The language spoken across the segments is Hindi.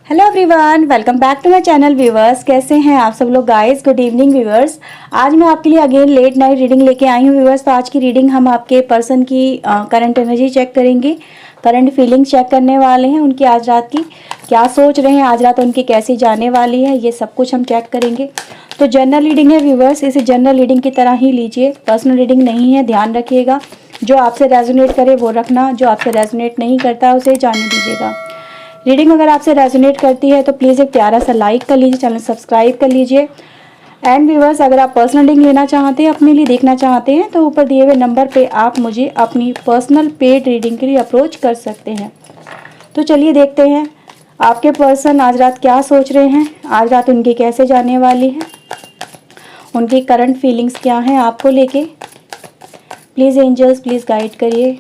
Hello everyone, welcome back to my channel viewers. कैसे हैं आप सब लोग गाइस? Good evening viewers. आज मैं आपके लिए अगेन लेट नाइट रीडिंग लेके आई हूँ व्यूवर्स। तो आज की रीडिंग हम आपके पर्सन की करंट एनर्जी चेक करेंगे, करंट फीलिंग्स चेक करने वाले हैं, उनकी आज रात की क्या सोच रहे हैं, आज रात उनकी कैसी जाने वाली है, ये सब कुछ हम चेक करेंगे। तो जनरल रीडिंग है व्यूवर्स, इसे जनरल रीडिंग की तरह ही लीजिए, पर्सनल रीडिंग नहीं है, ध्यान रखिएगा। जो आपसे रेजोनेट करे वो रखना, जो आपसे रेजोनेट नहीं करता उसे जाने दीजिएगा। रीडिंग अगर आपसे रेजोनेट करती है तो प्लीज़ एक प्यारा सा लाइक कर लीजिए, चैनल सब्सक्राइब कर लीजिए। एंड व्यूवर्स, अगर आप पर्सनल रीडिंग लेना चाहते हैं, अपने लिए देखना चाहते हैं, तो ऊपर दिए हुए नंबर पे आप मुझे अपनी पर्सनल पेड रीडिंग के लिए अप्रोच कर सकते हैं। तो चलिए देखते हैं आपके पर्सन आज रात क्या सोच रहे हैं, आज रात उनकी कैसे जाने वाली है, उनकी करंट फीलिंग्स क्या हैं आपको लेके। प्लीज़ एंजल्स, प्लीज़ गाइड करिए।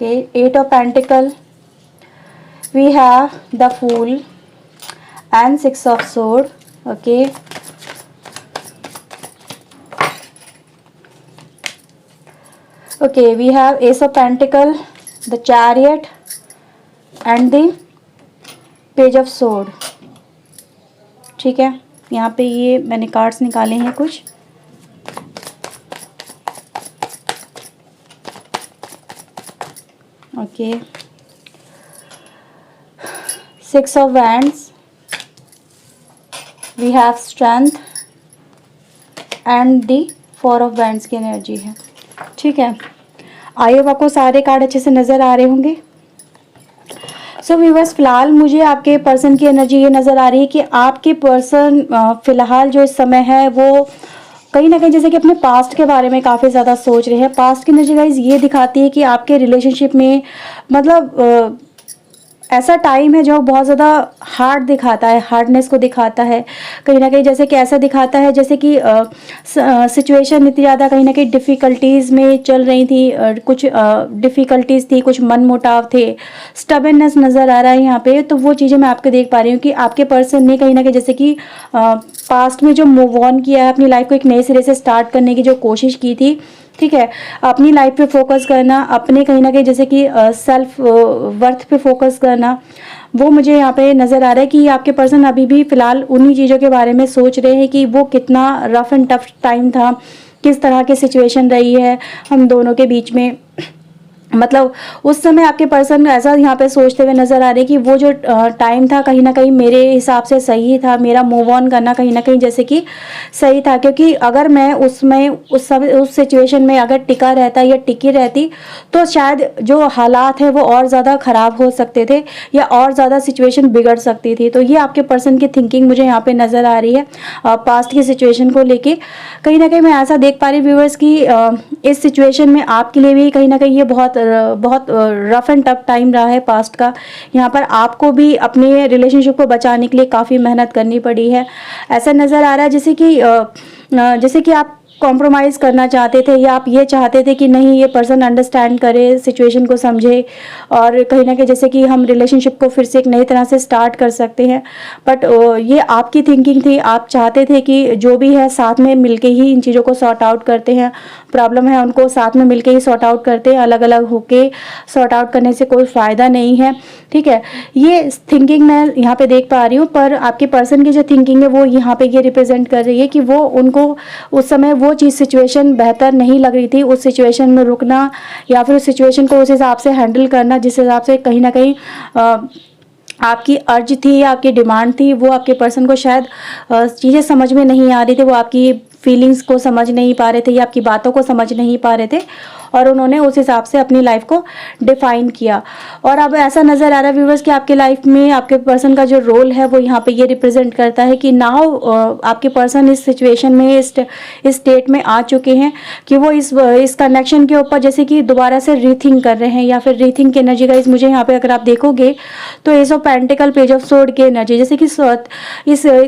Okay, 8 of Pentacle, we have the Fool and 6 of Sword. Okay, we have Ace of Pentacle, the Chariot and the Page of Sword. ठीक है, यहाँ पे ये मैंने कार्ड्स निकाले हैं कुछ। Okay, 6 of Wands, we have Strength and the 4 of Wands की एनर्जी है। ठीक है, आई होप आपको सारे कार्ड अच्छे से नज़र आ रहे होंगे। सो व्यूअर्स, फिलहाल मुझे आपके पर्सन की एनर्जी ये नज़र आ रही है कि आपके पर्सन फिलहाल जो इस समय है वो कहीं ना कहीं जैसे कि अपने पास्ट के बारे में काफ़ी ज़्यादा सोच रहे हैं। पास्ट की एनर्जी गाइज ये दिखाती है कि आपके रिलेशनशिप में मतलब ऐसा टाइम है जो बहुत ज़्यादा हार्ड दिखाता है, हार्डनेस को दिखाता है। कहीं ना कहीं जैसे कि ऐसा दिखाता है जैसे कि सिचुएशन इतनी ज़्यादा कहीं ना कहीं डिफ़िकल्टीज़ में चल रही थी, कुछ डिफ़िकल्टीज़ थी, कुछ मनमुटाव थे, स्टबननेस नज़र आ रहा है यहाँ पे। तो वो चीज़ें मैं आपको देख पा रही हूँ कि आपके पर्सन ने कहीं ना कहीं जैसे कि पास्ट में जो मूव ऑन किया है, अपनी लाइफ को एक नए सिरे से स्टार्ट करने की जो कोशिश की थी, ठीक है, अपनी लाइफ पे फोकस करना, अपने कहीं ना कहीं जैसे कि सेल्फ वर्थ पे फोकस करना, वो मुझे यहाँ पे नज़र आ रहा है कि आपके पर्सन अभी भी फ़िलहाल उन्हीं चीज़ों के बारे में सोच रहे हैं कि वो कितना रफ एंड टफ टाइम था, किस तरह की सिचुएशन रही है हम दोनों के बीच में। मतलब उस समय आपके पर्सन ऐसा यहाँ पे सोचते हुए नज़र आ रहे कि वो जो टाइम था कहीं ना कहीं मेरे हिसाब से सही था, मेरा मूव ऑन करना कहीं ना कहीं जैसे कि सही था, क्योंकि अगर मैं उसमें उस सिचुएशन में अगर टिका रहता या टिकी रहती तो शायद जो हालात हैं वो और ज़्यादा ख़राब हो सकते थे या और ज़्यादा सिचुएशन बिगड़ सकती थी। तो ये आपके पर्सन की थिंकिंग मुझे यहाँ पर नज़र आ रही है पास्ट की सिचुएशन को लेके। कहीं ना कहीं मैं ऐसा देख पा रही व्यूअर्स की इस सिचुएशन में आपके लिए भी कहीं ना कहीं ये बहुत रफ एंड टफ टाइम रहा है पास्ट का। यहाँ पर आपको भी अपने रिलेशनशिप को बचाने के लिए काफ़ी मेहनत करनी पड़ी है। ऐसा नज़र आ रहा है जैसे कि आप कॉम्प्रोमाइज़ करना चाहते थे या आप ये चाहते थे कि नहीं, ये पर्सन अंडरस्टैंड करे, सिचुएशन को समझे और कहीं ना कहीं जैसे कि हम रिलेशनशिप को फिर से एक नई तरह से स्टार्ट कर सकते हैं। बट ये आपकी थिंकिंग थी, आप चाहते थे कि जो भी है साथ में मिलके ही इन चीज़ों को सॉर्ट आउट करते हैं, प्रॉब्लम है उनको साथ में मिलके ही सॉर्ट आउट करते हैं, अलग अलग होके सॉर्ट आउट करने से कोई फ़ायदा नहीं है। ठीक है, ये थिंकिंग मैं यहाँ पे देख पा रही हूँ, पर आपके पर्सन की जो थिंकिंग है वो यहाँ पे ये रिप्रेजेंट कर रही है कि वो उनको उस समय वो चीज़ सिचुएशन बेहतर नहीं लग रही थी, उस सिचुएशन में रुकना या फिर उस सिचुएशन को उस हिसाब से हैंडल करना जिस हिसाब से कहीं ना कहीं आपकी अर्ज थी या आपकी डिमांड थी, वो आपके पर्सन को शायद चीज़ें समझ में नहीं आ रही थी, वो आपकी फीलिंग्स को समझ नहीं पा रहे थे या आपकी बातों को समझ नहीं पा रहे थे और उन्होंने उस हिसाब से अपनी लाइफ को डिफाइन किया। और अब ऐसा नज़र आ रहा है व्यूवर्स कि आपके लाइफ में आपके पर्सन का जो रोल है वो यहाँ पे ये रिप्रेजेंट करता है कि नाउ आपके पर्सन इस सिचुएशन में इस स्टेट में आ चुके हैं कि वो इस कनेक्शन के ऊपर जैसे कि दोबारा से रीथिंक कर रहे हैं या फिर रीथिंक की एनर्जी का मुझे यहाँ पे अगर आप देखोगे तो S of pentacle, page of sword की एनर्जी जैसे कि इस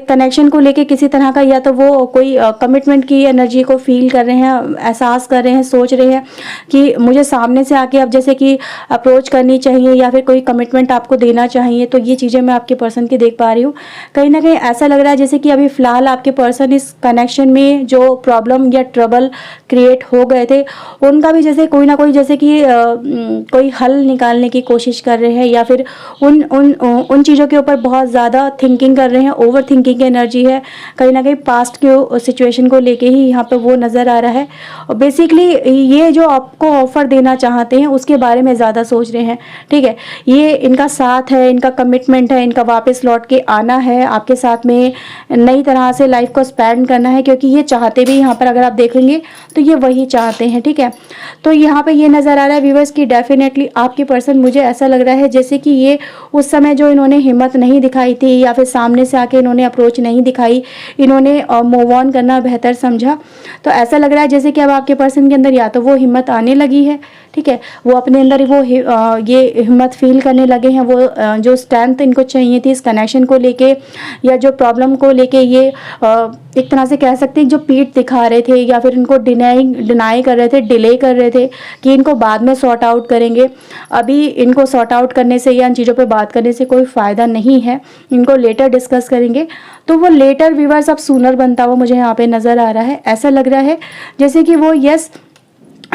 कनेक्शन को लेके किसी तरह का या तो वो कोई कमिटमेंट की एनर्जी को फील कर रहे हैं, एहसास कर रहे हैं, सोच रहे हैं, कि मुझे सामने से आके अब जैसे कि अप्रोच करनी चाहिए या फिर कोई कमिटमेंट आपको देना चाहिए, तो ये चीज़ें मैं आपके पर्सन की देख पा रही हूँ। कहीं ना कहीं ऐसा लग रहा है जैसे कि अभी फ़िलहाल आपके पर्सन इस कनेक्शन में जो प्रॉब्लम या ट्रबल क्रिएट हो गए थे, उनका भी जैसे कोई ना कोई जैसे कि कोई हल निकालने की कोशिश कर रहे हैं, या फिर उन उन उन चीज़ों के ऊपर बहुत ज़्यादा थिंकिंग कर रहे हैं। ओवर थिंकिंग की एनर्जी है, कहीं ना कहीं पास्ट के सिचुएशन को लेके ही यहाँ पे वो नज़र आ रहा है। और बेसिकली ये जो आपको ऑफर देना चाहते हैं उसके बारे में ज़्यादा सोच रहे हैं, ठीक है। ये इनका साथ है, इनका कमिटमेंट है, इनका वापस लौट के आना है, आपके साथ में नई तरह से लाइफ को स्पेंड करना है, क्योंकि ये चाहते भी यहाँ पर अगर आप देखेंगे तो ये वही चाहते हैं, ठीक है। तो यहाँ पे ये नज़र आ रहा है व्यूअर्स की डेफिनेटली आपके पर्सन, मुझे ऐसा लग रहा है जैसे कि ये उस समय जो इन्होंने हिम्मत नहीं दिखाई थी या फिर सामने से आके इन्होंने अप्रोच नहीं दिखाई, इन्होंने मूव ऑन करना बेहतर समझा। तो ऐसा लग रहा है जैसे कि अब आपके पर्सन के अंदर या तो वो हिम्मत आने लगी है, ठीक है, वो अपने अंदर वो ये हिम्मत फील करने लगे हैं, वो जो स्ट्रेंथ इनको चाहिए थी इस कनेक्शन को लेके या जो प्रॉब्लम को लेके, ये एक तरह से कह सकते हैं जो पीठ दिखा रहे थे या फिर इनको डिनाई कर रहे थे, डिले कर रहे थे कि इनको बाद में सॉर्ट आउट करेंगे, अभी इनको सॉर्ट आउट करने से या इन चीज़ों पे बात करने से कोई फ़ायदा नहीं है, इनको लेटर डिस्कस करेंगे। तो वो लेटर व्यूअर्स अब सूनर बनता हुआ मुझे यहाँ पे नज़र आ रहा है। ऐसा लग रहा है जैसे कि वो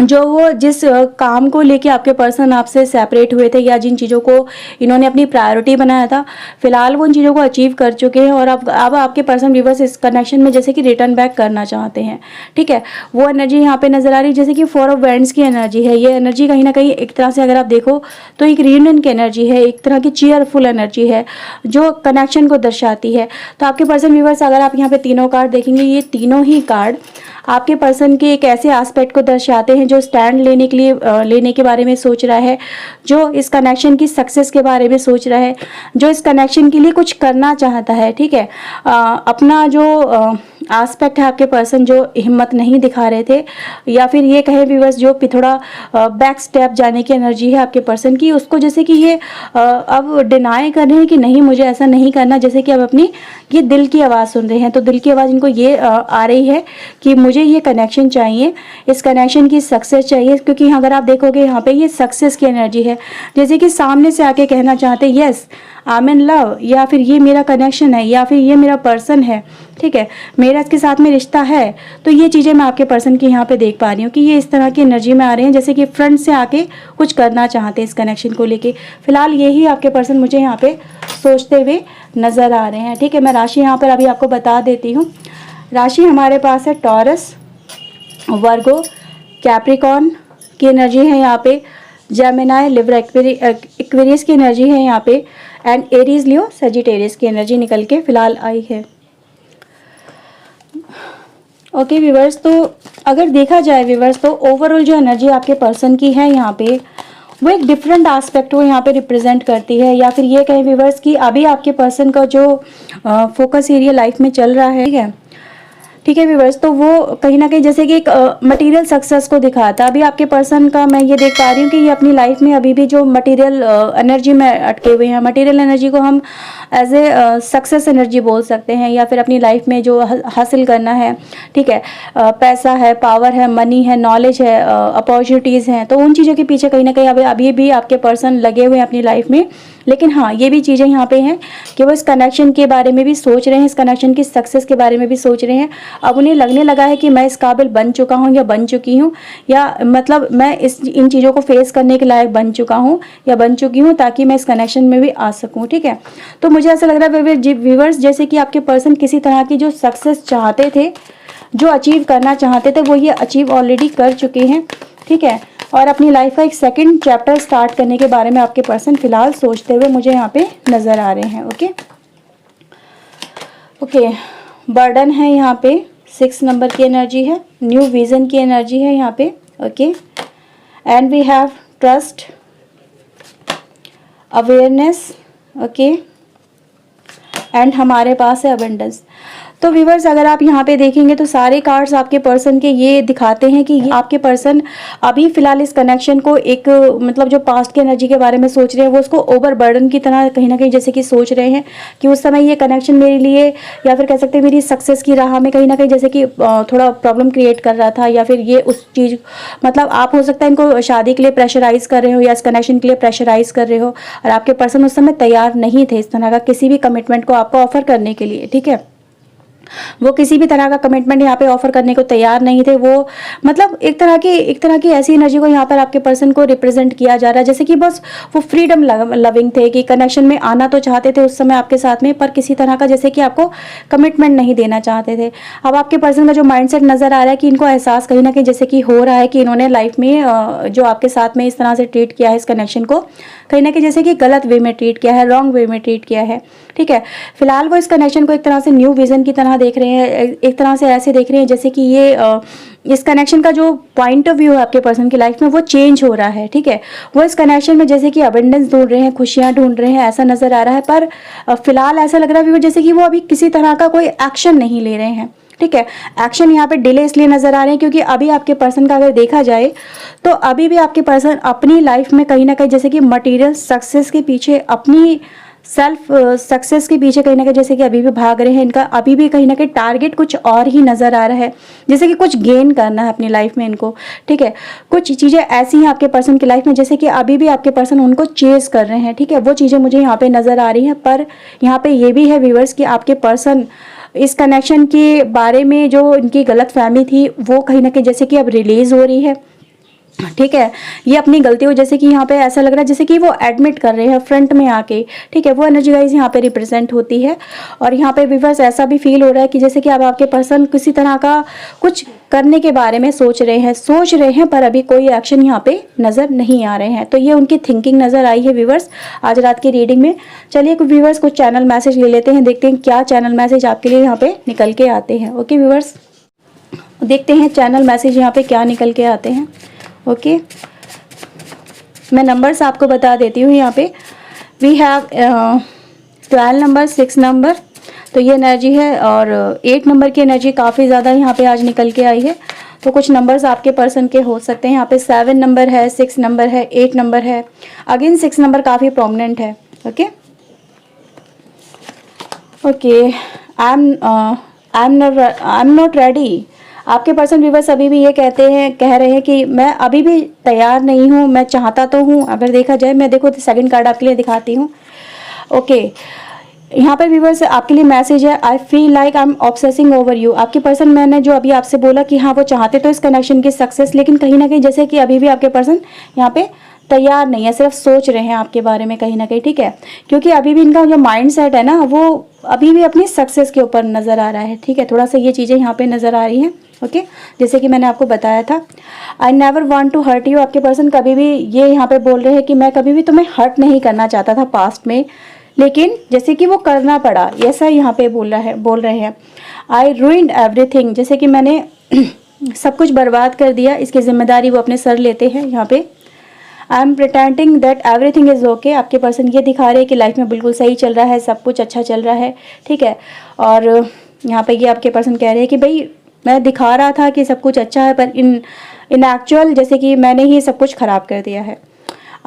जो वो जिस काम को लेके आपके पर्सन आपसे सेपरेट हुए थे या जिन चीज़ों को इन्होंने अपनी प्रायोरिटी बनाया था, फिलहाल वो उन चीज़ों को अचीव कर चुके हैं और अब आपके पर्सन व्यूअर्स इस कनेक्शन में जैसे कि रिटर्न बैक करना चाहते हैं, ठीक है। वो एनर्जी यहाँ पे नज़र आ रही है जैसे कि 4 ऑफ वैंड्स की एनर्जी है। ये एनर्जी कहीं ना कहीं एक तरह से अगर आप देखो तो एक रियूनियन की एनर्जी है, एक तरह की चीयरफुल एनर्जी है जो कनेक्शन को दर्शाती है। तो आपके पर्सन व्यूअर्स अगर आप यहाँ पे तीनों कार्ड देखेंगे, ये तीनों ही कार्ड आपके पर्सन के एक ऐसे एस्पेक्ट को दर्शाते हैं जो स्टैंड लेने के बारे में सोच रहा है, जो इस कनेक्शन की सक्सेस के बारे में सोच रहा है, जो इस कनेक्शन के लिए कुछ करना चाहता है, ठीक है। अपना जो एस्पेक्ट है आपके पर्सन जो हिम्मत नहीं दिखा रहे थे या फिर ये कहे व्यूअर्स जो थोड़ा बैक स्टेप जाने की एनर्जी है आपके पर्सन की, उसको जैसे कि ये अब डिनाई कर रहे हैं कि नहीं मुझे ऐसा नहीं करना, जैसे कि अब अपनी ये दिल की आवाज़ सुन रहे हैं। तो दिल की आवाज़ इनको ये आ रही है कि मुझे ये कनेक्शन चाहिए, इस कनेक्शन की सक्सेस चाहिए, क्योंकि अगर आप देखोगे यहाँ पे ये सक्सेस की एनर्जी है, जैसे कि सामने से आके कहना चाहते हैं yes I am in love, या फिर ये मेरा कनेक्शन है, या फिर ये मेरा पर्सन है, ठीक है, मेरा इसके साथ में रिश्ता है। तो ये चीज़ें मैं आपके पर्सन की यहाँ पे देख पा रही हूँ कि ये इस तरह की एनर्जी में आ रहे हैं जैसे कि फ्रंट से आके कुछ करना चाहते हैं इस कनेक्शन को लेके। फिलहाल यही आपके पर्सन मुझे यहाँ पे सोचते हुए नज़र आ रहे हैं, ठीक है। मैं राशि यहाँ पर अभी आपको बता देती हूँ। राशि हमारे पास है टॉरस, वर्गो, कैप्रिकॉर्न की एनर्जी है यहाँ पे, जेमिनाई, लिब्रा, एक्वेरियस की एनर्जी है यहाँ पे, एंड एरीज, लियो, सजिटेरियस की एनर्जी निकल के फिलहाल आई है। ओके व्यूवर्स, तो अगर देखा जाए व्यूवर्स तो ओवरऑल जो एनर्जी आपके पर्सन की है यहाँ पे वो एक डिफरेंट एस्पेक्ट को यहाँ पे रिप्रेजेंट करती है, या फिर ये कहें व्यूवर्स कि अभी आपके पर्सन का जो फोकस एरिया लाइफ में चल रहा है, ठीक है व्यूवर्स, तो वो कहीं ना कहीं जैसे कि एक मटेरियल सक्सेस को दिखाता है। अभी आपके पर्सन का मैं ये देख पा रही हूँ कि ये अपनी लाइफ में अभी भी जो मटेरियल एनर्जी में अटके हुए हैं, मटेरियल एनर्जी को हम एज ए सक्सेस एनर्जी बोल सकते हैं, या फिर अपनी लाइफ में जो हासिल करना है, ठीक है, पैसा है, पावर है, मनी है, नॉलेज है, अपॉर्चुनिटीज़ हैं, तो उन चीज़ों के पीछे कहीं ना कहीं अभी भी आपके पर्सन लगे हुए हैं अपनी लाइफ में। लेकिन हाँ, ये भी चीज़ें यहाँ पे हैं कि वो इस कनेक्शन के बारे में भी सोच रहे हैं, इस कनेक्शन की सक्सेस के बारे में भी सोच रहे हैं। अब उन्हें लगने लगा है कि मैं इस काबिल बन चुका हूँ या बन चुकी हूँ, या मतलब मैं इन चीज़ों को फेस करने के लायक बन चुका हूँ या बन चुकी हूँ, ताकि मैं इस कनेक्शन में भी आ सकूँ, ठीक है। तो मुझे ऐसा लग रहा है व्यूअर्स जैसे कि आपके पर्सन किसी तरह की जो सक्सेस चाहते थे, जो अचीव करना चाहते थे, वो ये अचीव ऑलरेडी कर चुके हैं, ठीक है। और अपनी लाइफ का एक सेकंड चैप्टर स्टार्ट करने के बारे में आपके पर्सन फिलहाल सोचते हुए मुझे यहाँ पे नज़र आ रहे हैं। ओके, बर्डन है यहाँ पे, 6 नंबर की एनर्जी है, न्यू विजन की एनर्जी है यहाँ पे, okay, and we have trust, awareness, okay, and हमारे पास है अबंडेंस। तो व्यूअर्स अगर आप यहाँ पे देखेंगे तो सारे कार्ड्स आपके पर्सन के ये दिखाते हैं कि ये आपके पर्सन अभी फिलहाल इस कनेक्शन को एक मतलब जो पास्ट की एनर्जी के बारे में सोच रहे हैं वो उसको ओवरबर्डन की तरह कहीं ना कहीं जैसे कि सोच रहे हैं कि उस समय ये कनेक्शन मेरे लिए या फिर कह सकते हैं मेरी सक्सेस की राह में कहीं ना कहीं जैसे कि थोड़ा प्रॉब्लम क्रिएट कर रहा था, या फिर ये उस चीज़ मतलब आप हो सकता है इनको शादी के लिए प्रेशराइज कर रहे हो या इस कनेक्शन के लिए प्रेशराइज कर रहे हो, और आपके पर्सन उस समय तैयार नहीं थे इस तरह का किसी भी कमिटमेंट को आपको ऑफर करने के लिए। ठीक है, वो किसी भी तरह का कमिटमेंट यहाँ पे ऑफर करने को तैयार नहीं थे। वो मतलब एक तरह की ऐसी एनर्जी को यहाँ पर आपके पर्सन को रिप्रेजेंट किया जा रहा है जैसे कि बस वो फ्रीडम लविंग थे कि कनेक्शन में आना तो चाहते थे उस समय आपके साथ में, पर किसी तरह का जैसे कि आपको कमिटमेंट नहीं देना चाहते थे। अब आपके पर्सन का जो माइंडसेट नजर आ रहा है कि इनको एहसास कहीं ना कहीं जैसे कि हो रहा है कि इन्होंने लाइफ में जो आपके साथ में इस तरह से ट्रीट किया है इस कनेक्शन को कहीं ना कहीं जैसे कि गलत वे में ट्रीट किया है, रॉन्ग वे में ट्रीट किया है। ठीक है, फिलहाल वो इस कनेक्शन को एक तरह से न्यू विजन की तरह देख रहे हैं, एक तरह से ऐसे देख रहे हैं जैसे कि ये इस कनेक्शन का जो पॉइंट ऑफ व्यू है आपके पर्सन की लाइफ में वो चेंज हो रहा है। ठीक है, वो इस कनेक्शन में जैसे कि अबंडेंस ढूंढ रहे हैं, खुशियां ढूंढ रहे हैं, ऐसा नजर आ रहा है। पर फिलहाल ऐसा लग रहा है जैसे कि वो अभी किसी तरह का कोई एक्शन नहीं ले रहे हैं। ठीक है, एक्शन यहाँ पे डिले इसलिए नजर आ रहे हैं क्योंकि अभी आपके पर्सन का अगर देखा जाए तो अभी भी आपके पर्सन अपनी लाइफ में कहीं ना कहीं जैसे कि मटेरियल सक्सेस के पीछे, अपनी सेल्फ सक्सेस के पीछे कहीं ना कहीं जैसे कि अभी भी भाग रहे हैं। इनका अभी भी कहीं ना कहीं टारगेट कुछ और ही नजर आ रहा है, जैसे कि कुछ गेन करना है अपनी लाइफ में इनको। ठीक है, कुछ चीज़ें ऐसी हैं आपके पर्सन की लाइफ में जैसे कि अभी भी आपके पर्सन उनको चेज कर रहे हैं। ठीक है, वो चीज़ें मुझे यहाँ पे नजर आ रही हैं। पर यहाँ पे ये भी है व्यूअर्स कि आपके पर्सन इस कनेक्शन के बारे में जो इनकी गलत फहमी थी वो कहीं ना कहीं जैसे कि अब रिलीज हो रही है। ठीक है, ये अपनी गलती हो जैसे कि यहाँ पे ऐसा लग रहा है जैसे कि वो एडमिट कर रहे हैं फ्रंट में आके। ठीक है, वो एनर्जी गाइस यहाँ पे रिप्रेजेंट होती है। और यहाँ पे व्यूअर्स ऐसा भी फील हो रहा है कि जैसे कि अब आपके पर्सन किसी तरह का कुछ करने के बारे में सोच रहे हैं पर अभी कोई एक्शन यहाँ पे नजर नहीं आ रहे हैं। तो ये उनकी थिंकिंग नजर आई है व्यूअर्स आज रात की रीडिंग में। चलिए व्यूअर्स कुछ चैनल मैसेज ले लेते हैं, देखते हैं क्या चैनल मैसेज आपके लिए यहाँ पे निकल के आते हैं। ओके व्यूअर्स, देखते हैं चैनल मैसेज यहाँ पे क्या निकल के आते हैं। ओके, मैं नंबर्स आपको बता देती हूँ। यहाँ पे वी हैव 12 नंबर, 6 नंबर, तो ये एनर्जी है। और 8 नंबर की एनर्जी काफ़ी ज़्यादा यहाँ पे आज निकल के आई है। तो कुछ नंबर्स आपके पर्सन के हो सकते हैं। यहाँ पे 7 नंबर है, 6 नंबर है, 8 नंबर है। अगेन 6 नंबर काफ़ी प्रोमिनेंट है। Okay okay, I am not ready. आपके पर्सन व्यूअर्स अभी भी ये कह रहे हैं कि मैं अभी भी तैयार नहीं हूँ, मैं चाहता तो हूँ। अगर देखा जाए, मैं देखो तो सेकंड कार्ड आपके लिए दिखाती हूँ। ओके, यहाँ पे व्यूअर्स आपके लिए मैसेज है, I feel like I am obsessing over you. आपके पर्सन, मैंने जो अभी आपसे बोला कि हाँ वो चाहते तो इस कनेक्शन की सक्सेस, लेकिन कहीं ना कहीं जैसे कि अभी भी आपके पर्सन यहाँ पे तैयार नहीं है, सिर्फ सोच रहे हैं आपके बारे में कहीं ना कहीं। ठीक है, क्योंकि अभी भी इनका जो माइंड सेट है ना वो अभी भी अपनी सक्सेस के ऊपर नज़र आ रहा है। ठीक है, थोड़ा सा ये चीज़ें यहाँ पे नज़र आ रही हैं। ओके, जैसे कि मैंने आपको बताया था, I never want to hurt you. आपके पर्सन कभी भी ये यहाँ पे बोल रहे हैं कि मैं कभी भी तुम्हें हर्ट नहीं करना चाहता था पास्ट में, लेकिन जैसे कि वो करना पड़ा, ऐसा यहाँ पे बोल रहे हैं। आई रूइंड एवरीथिंग, जैसे कि मैंने सब कुछ बर्बाद कर दिया, इसकी जिम्मेदारी वो अपने सर लेते हैं यहाँ पे। I am pretending that everything is okay. आपके पर्सन ये दिखा रहे हैं कि लाइफ में बिल्कुल सही चल रहा है, सब कुछ अच्छा चल रहा है। ठीक है, और यहाँ पे ये आपके पर्सन कह रहे हैं कि भाई मैं दिखा रहा था कि सब कुछ अच्छा है, पर इन एक्चुअल जैसे कि मैंने ही सब कुछ ख़राब कर दिया है।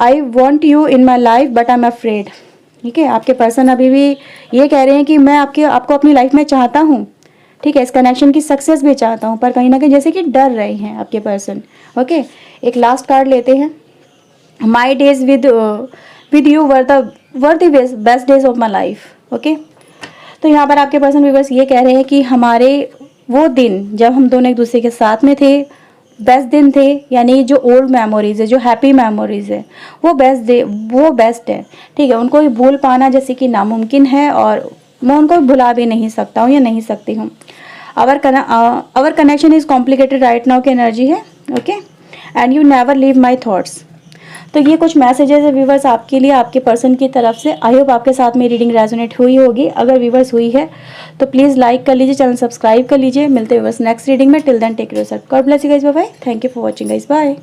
I want you in my life but I am afraid. ठीक है, आपके पर्सन अभी भी ये कह रहे हैं कि मैं आपको अपनी लाइफ में चाहता हूँ। ठीक है, इस कनेक्शन की सक्सेस भी चाहता हूँ, पर कहीं ना कहीं जैसे कि डर रहे हैं आपके पर्सन। ओके, एक लास्ट कार्ड लेते हैं। My days with you were the best days of my life. Okay, तो यहाँ पर आपके पर्सन व्यूअर्स ये कह रहे हैं कि हमारे वो दिन जब हम दोनों एक दूसरे के साथ में थे, बेस्ट दिन थे, यानी जो ओल्ड मेमोरीज है, जो हैप्पी मेमोरीज है, वो बेस्ट है। ठीक है, उनको भूल पाना जैसे कि नामुमकिन है, और मैं उनको भुला भी नहीं सकता हूँ या नहीं सकती हूँ। Our connection is complicated right now की एनर्जी है। Okay, and you never leave my thoughts. तो ये कुछ मैसेजेस है व्यूवर्स आपके लिए, आपके पर्सन की तरफ से। आई होप आपके साथ में रीडिंग रेजोनेट हुई होगी। अगर व्यूवर्स हुई है तो प्लीज़ लाइक कर लीजिए, चैनल सब्सक्राइब कर लीजिए। मिलते हैं व्यूवर्स नेक्स्ट रीडिंग में। Till then take care yourself, God bless you guys, bye bye. Thank you for watching guys, bye.